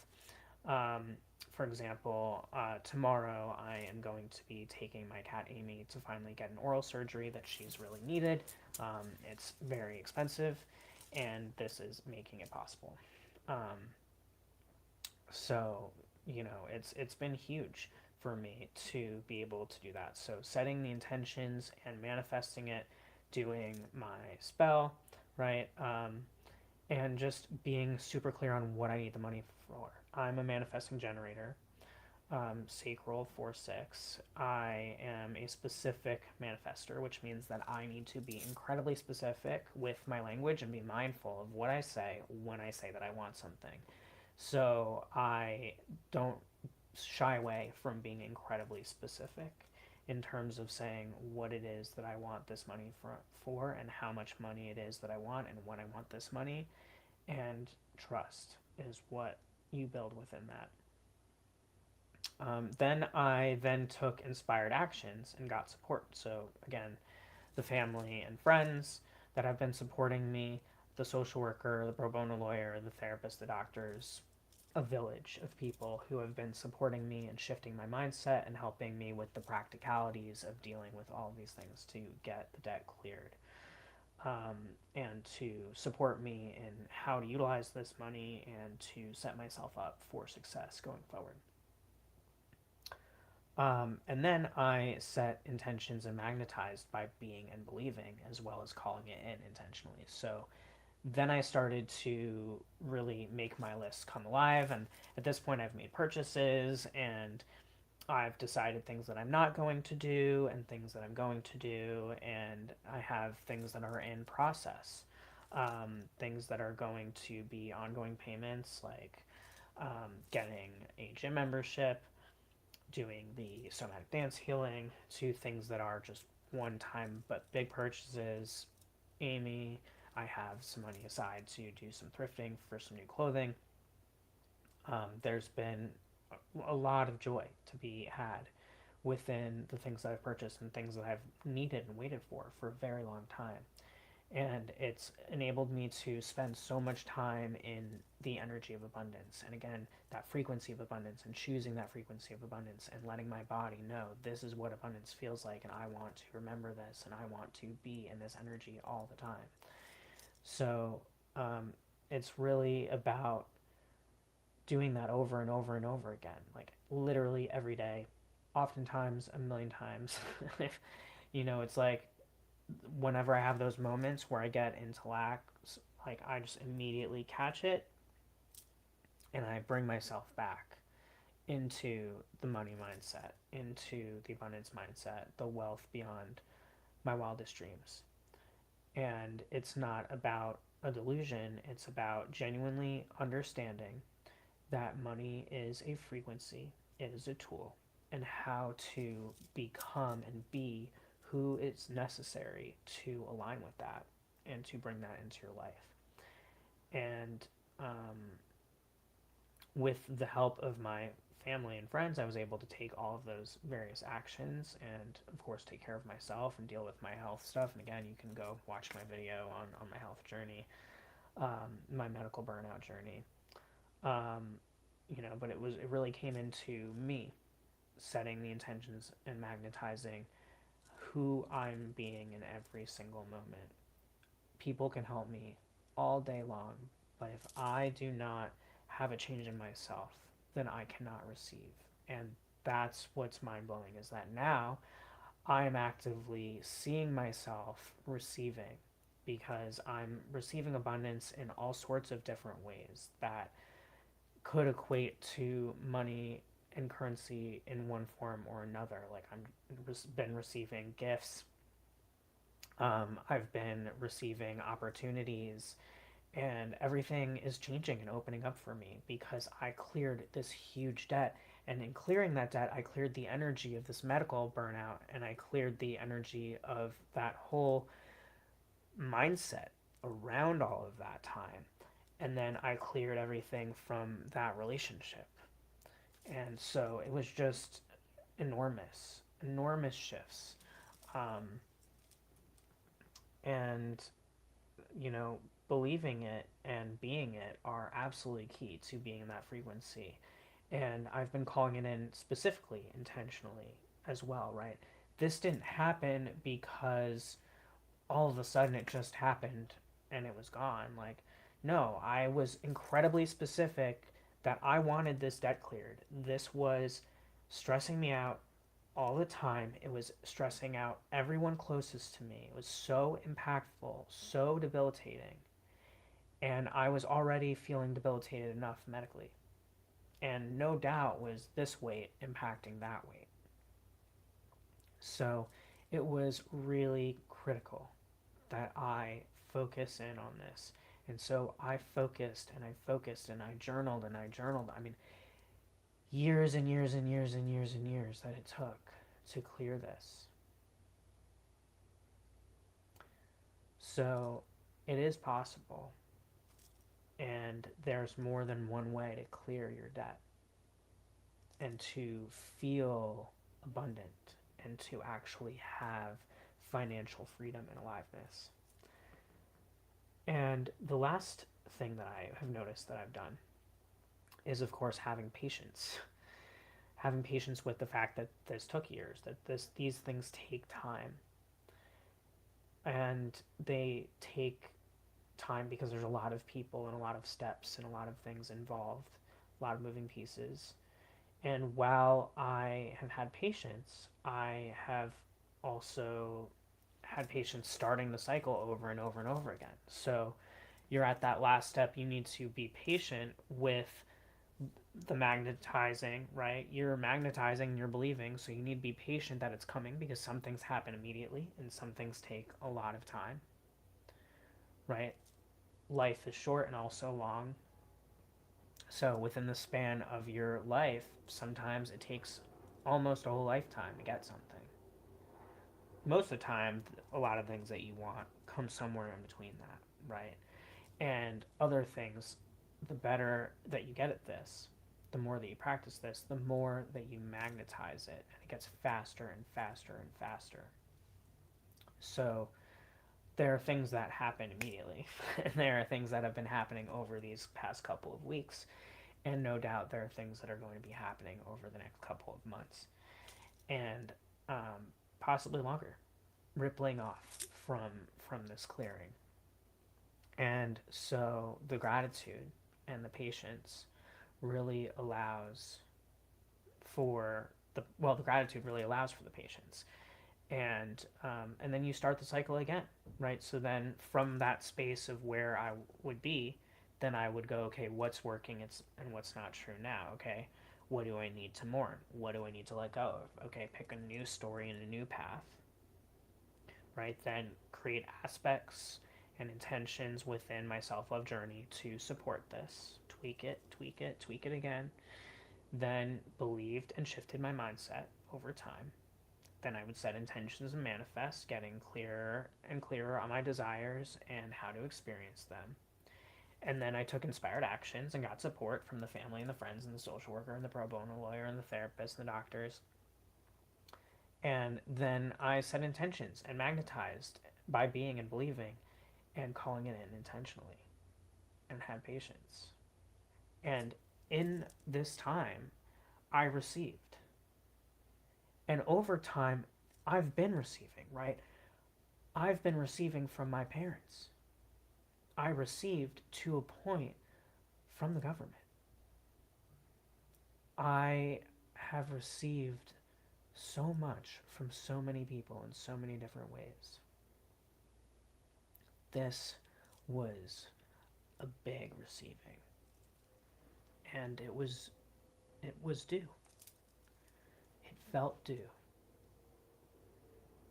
um, for example, tomorrow I am going to be taking my cat Amy to finally get an oral surgery that she's really needed. It's very expensive, and this is making it possible. Um, so it's been huge for me to be able to do that. So setting the intentions and manifesting it, doing my spell, right? And just being super clear on what I need the money for. I'm a manifesting generator, sacral 4-6. I am a specific manifester, which means that I need to be incredibly specific with my language and be mindful of what I say when I say that I want something. So I don't shy away from being incredibly specific in terms of saying what it is that I want this money for and how much money it is that I want and when I want this money. And trust is what you build within that. Then I then took inspired actions and got support. So again, the family and friends that have been supporting me, the social worker, the pro bono lawyer, the therapist, the doctors, a village of people who have been supporting me and shifting my mindset and helping me with the practicalities of dealing with all of these things to get the debt cleared. And to support me in how to utilize this money and to set myself up for success going forward. And then I set intentions and magnetized by being and believing, as well as calling it in intentionally. So then I started to really make my list come alive. And at this point, I've made purchases and I've decided things that I'm not going to do and things that I'm going to do. And I have things that are in process, things that are going to be ongoing payments, like getting a gym membership, doing the somatic dance healing to things that are just one time but big purchases. Amy, I have some money aside to do some thrifting for some new clothing. There's been a lot of joy to be had within the things that I've purchased and things that I've needed and waited for a very long time. And it's enabled me to spend so much time in the energy of abundance. And again, that frequency of abundance and choosing that frequency of abundance and letting my body know this is what abundance feels like. And I want to remember this and I want to be in this energy all the time. So it's really about doing that over and over and over again, like literally every day, oftentimes a million times. It's like whenever I have those moments where I get into lack, like I just immediately catch it and I bring myself back into the money mindset, into the abundance mindset, the wealth beyond my wildest dreams. And it's not about a delusion, it's about genuinely understanding that money is a frequency, it is a tool, and how to become and be who is necessary to align with that and to bring that into your life. And with the help of my family and friends, I was able to take all of those various actions and, of course, take care of myself and deal with my health stuff. And again, you can go watch my video on my health journey, my medical burnout journey. Um, but it really came into me setting the intentions and magnetizing who I'm being in every single moment. People can help me all day long, but if I do not have a change in myself, then I cannot receive. And that's what's mind blowing is that now I am actively seeing myself receiving because I'm receiving abundance in all sorts of different ways that could equate to money and currency in one form or another. Like I've been receiving gifts, I've been receiving opportunities, and everything is changing and opening up for me because I cleared this huge debt. And in clearing that debt, I cleared the energy of this medical burnout and I cleared the energy of that whole mindset around all of that time. And then I cleared everything from that relationship. And so it was just enormous, enormous shifts. Um, and, you know, believing it and being it are absolutely key to being in that frequency. And I've been calling it in specifically, intentionally as well, right? This didn't happen because all of a sudden it just happened and it was gone. Like, no, I was incredibly specific that I wanted this debt cleared. This was stressing me out all the time. It was stressing out everyone closest to me. It was so impactful, so debilitating. And I was already feeling debilitated enough medically. And no doubt was this weight impacting that weight. So it was really critical that I focus in on this. And so I focused and I focused and I journaled and I journaled. I mean, years and years and years and years and years that it took to clear this. So it is possible. And there's more than one way to clear your debt and to feel abundant and to actually have financial freedom and aliveness. And the last thing that I have noticed that I've done is, of course, having patience. Having patience with the fact that this took years, that these things take time. And they take time because there's a lot of people and a lot of steps and a lot of things involved, a lot of moving pieces. And while I have had patience, I have also had patience starting the cycle over and over and over again. So you're at that last step. You need to be patient with the magnetizing, right? You're magnetizing, you're believing, so you need to be patient that it's coming because some things happen immediately and some things take a lot of time, right? Life is short and also long. So within the span of your life, sometimes it takes almost a whole lifetime to get something. Most of the time, a lot of things that you want come somewhere in between that, right? And other things, the better that you get at this, the more that you practice this, the more that you magnetize it, and it gets faster and faster and faster. So there are things that happen immediately, and there are things that have been happening over these past couple of weeks, and no doubt there are things that are going to be happening over the next couple of months, and possibly longer, rippling off from this clearing. And so the gratitude and the patience really allows for the gratitude really allows for the patience, and then you start the cycle again, right? So then from that space of where I would be, then I would go, okay, what's working and what's not true now? Okay, what do I need to mourn? What do I need to let go of? Okay, pick a new story and a new path, right? Then create aspects and intentions within my self-love journey to support this. Tweak it, tweak it, tweak it again. Then believed and shifted my mindset over time. Then I would set intentions and manifest, getting clearer and clearer on my desires and how to experience them. And then I took inspired actions and got support from the family and the friends and the social worker and the pro bono lawyer and the therapist and the doctors. And then I set intentions and magnetized by being and believing and calling it in intentionally and had patience. And in this time, I received. And over time, I've been receiving, right? I've been receiving from my parents. I received to a point from the government. I have received so much from so many people in so many different ways. This was a big receiving, and it was due. It felt due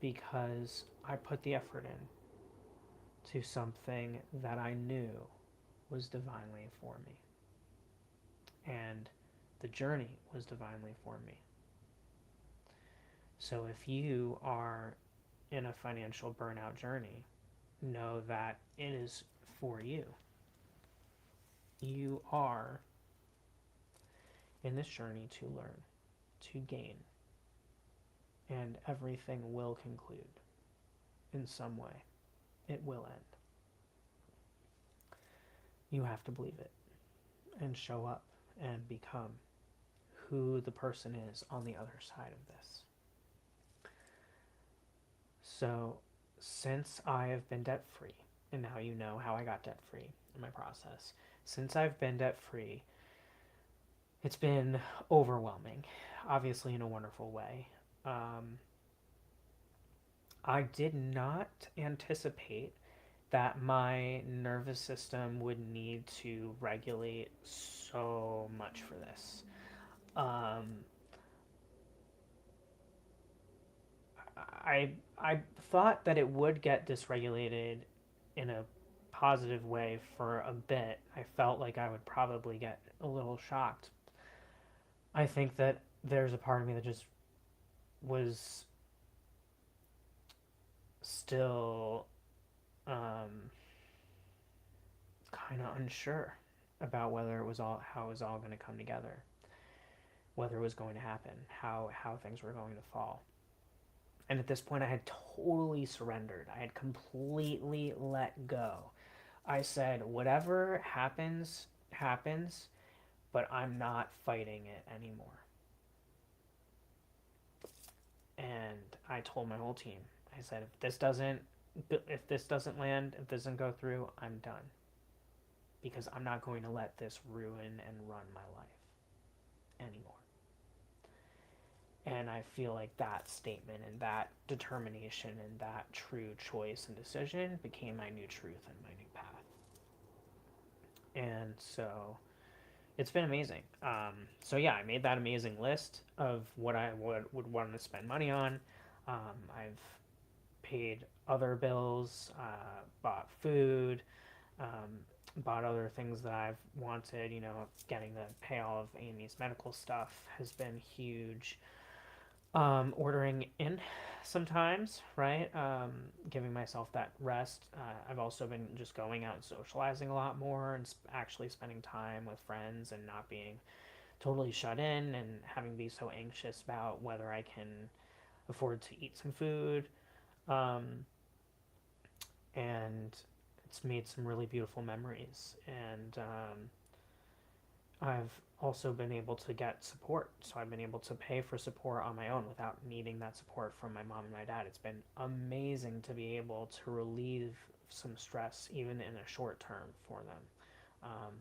because I put the effort in to something that I knew was divinely for me, and the journey was divinely for me. So if you are in a financial burnout journey, know that it is for you. You are in this journey to learn, to gain, and everything will conclude in some way. It will end. You have to believe it and show up and become who the person is on the other side of this. So, since I have been debt free, and now you know how I got debt free in my process, since I've been debt free, it's been overwhelming, obviously in a wonderful way. Um, I did not anticipate that my nervous system would need to regulate so much for this. Um, I thought that it would get dysregulated in a positive way for a bit. I felt like I would probably get a little shocked. I think that there's a part of me that just was still kind of unsure about whether it was all how it was all going to come together, whether it was going to happen, how things were going to fall. And at this point, I had totally surrendered. I had completely let go. I said, whatever happens, happens, but I'm not fighting it anymore. And I told my whole team, I said, if this doesn't land, if this doesn't go through, I'm done. Because I'm not going to let this ruin and run my life anymore. And I feel like that statement and that determination and that true choice and decision became my new truth and my new path. And so it's been amazing. So yeah, I made that amazing list of what I would want to spend money on. I've paid other bills, bought food, bought other things that I've wanted. Getting to pay all of Amy's medical stuff has been huge. Ordering in sometimes, right? Giving myself that rest. I've also been just going out and socializing a lot more and actually spending time with friends and not being totally shut in and having to be so anxious about whether I can afford to eat some food. Um, and it's made some really beautiful memories. And I've also been able to get support. So I've been able to pay for support on my own without needing that support from my mom and my dad. It's been amazing to be able to relieve some stress, even in a short term, for them. Um,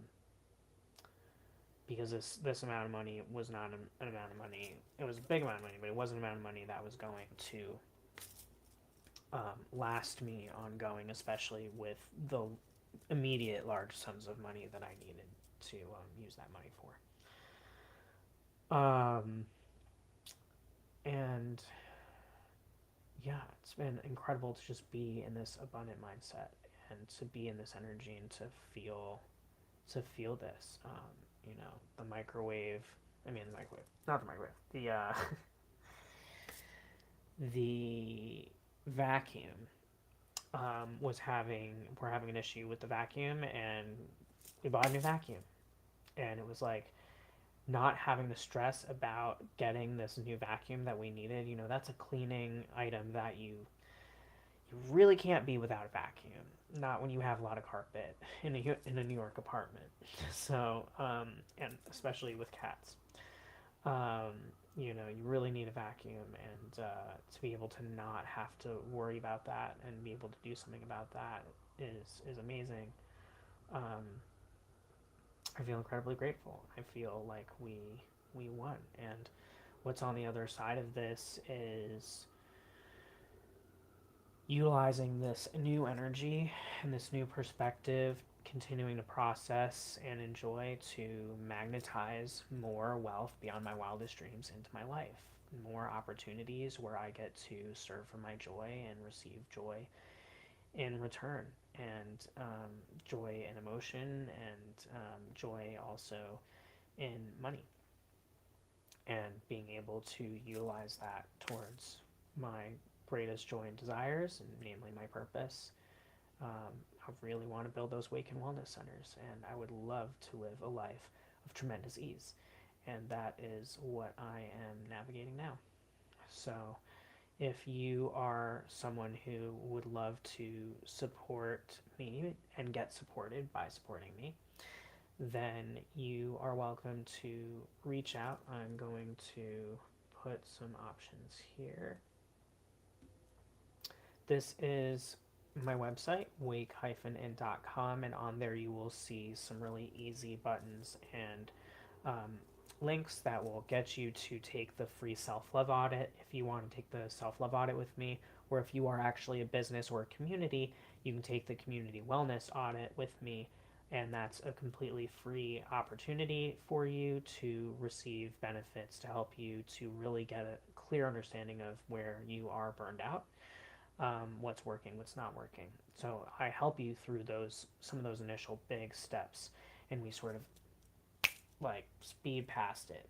because this amount of money was not an amount of money. It was a big amount of money, but it wasn't an amount of money that was going to last me ongoing, especially with the immediate large sums of money that I needed to use that money for. And yeah, it's been incredible to just be in this abundant mindset and to be in this energy and to feel this. The microwave. I mean, the microwave, not the microwave. The the vacuum we're having an issue with the vacuum, and we bought a new vacuum, and it was like not having the stress about getting this new vacuum that we needed. That's a cleaning item that you really can't be without a vacuum. Not when you have a lot of carpet in a New York apartment. So, and especially with cats, um, you really need a vacuum, and to be able to not have to worry about that and be able to do something about that is amazing. Um, I feel incredibly grateful. I feel like we won, and what's on the other side of this is utilizing this new energy and this new perspective, continuing to process and enjoy to magnetize more wealth beyond my wildest dreams into my life. More opportunities where I get to serve for my joy and receive joy in return, and joy in emotion, and joy also in money, and being able to utilize that towards my greatest joy and desires, and namely my purpose. I really want to build those wake and wellness centers, and I would love to live a life of tremendous ease. And that is what I am navigating now. So, if you are someone who would love to support me and get supported by supporting me, then you are welcome to reach out. I'm going to put some options here. This is my website, wake-in.com, and on there you will see some really easy buttons and links that will get you to take the free self-love audit if you want to take the self-love audit with me, or if you are actually a business or a community, you can take the community wellness audit with me, and that's a completely free opportunity for you to receive benefits to help you to really get a clear understanding of where you are burned out, what's working, what's not working. So I help you through some of those initial big steps, and we sort of like speed past it,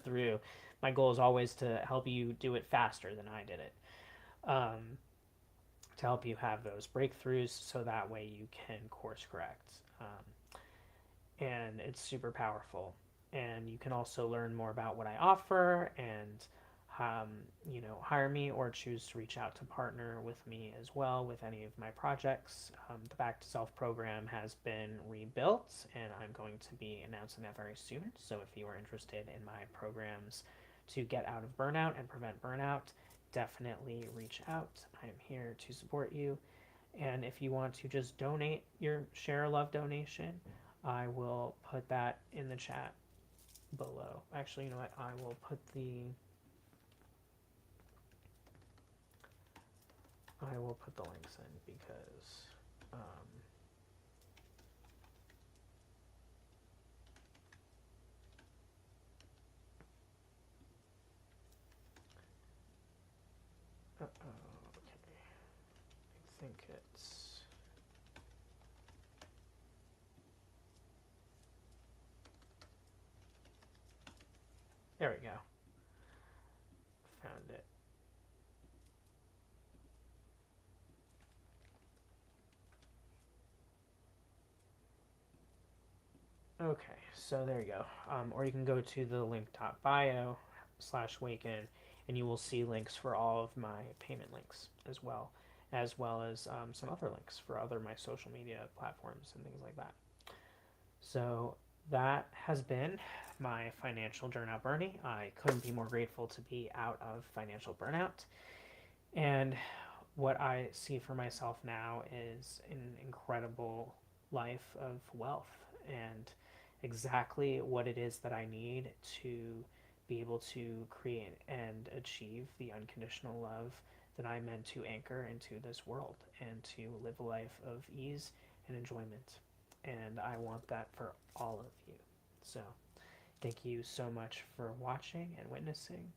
through. My goal is always to help you do it faster than I did it, um, to help you have those breakthroughs so that way you can course correct. And it's super powerful. And you can also learn more about what I offer and hire me or choose to reach out to partner with me as well with any of my projects. The Back to Self program has been rebuilt, and I'm going to be announcing that very soon. So if you are interested in my programs to get out of burnout and prevent burnout, definitely reach out. I am here to support you. And if you want to just donate your share love donation, I will put that in the chat below. Actually, you know what? I will put the links in because okay. I think it's there we go. Found it. Okay, so there you go. Or you can go to the link.bio/Waken, and you will see links for all of my payment links as well as some other links for other my social media platforms and things like that. So that has been my financial burnout journey. I couldn't be more grateful to be out of financial burnout. And what I see for myself now is an incredible life of wealth and exactly what it is that I need to be able to create and achieve the unconditional love that I'm meant to anchor into this world and to live a life of ease and enjoyment. And I want that for all of you. So, thank you so much for watching and witnessing.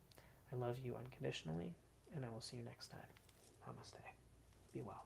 I love you unconditionally, and I will see you next time. Namaste. Be well.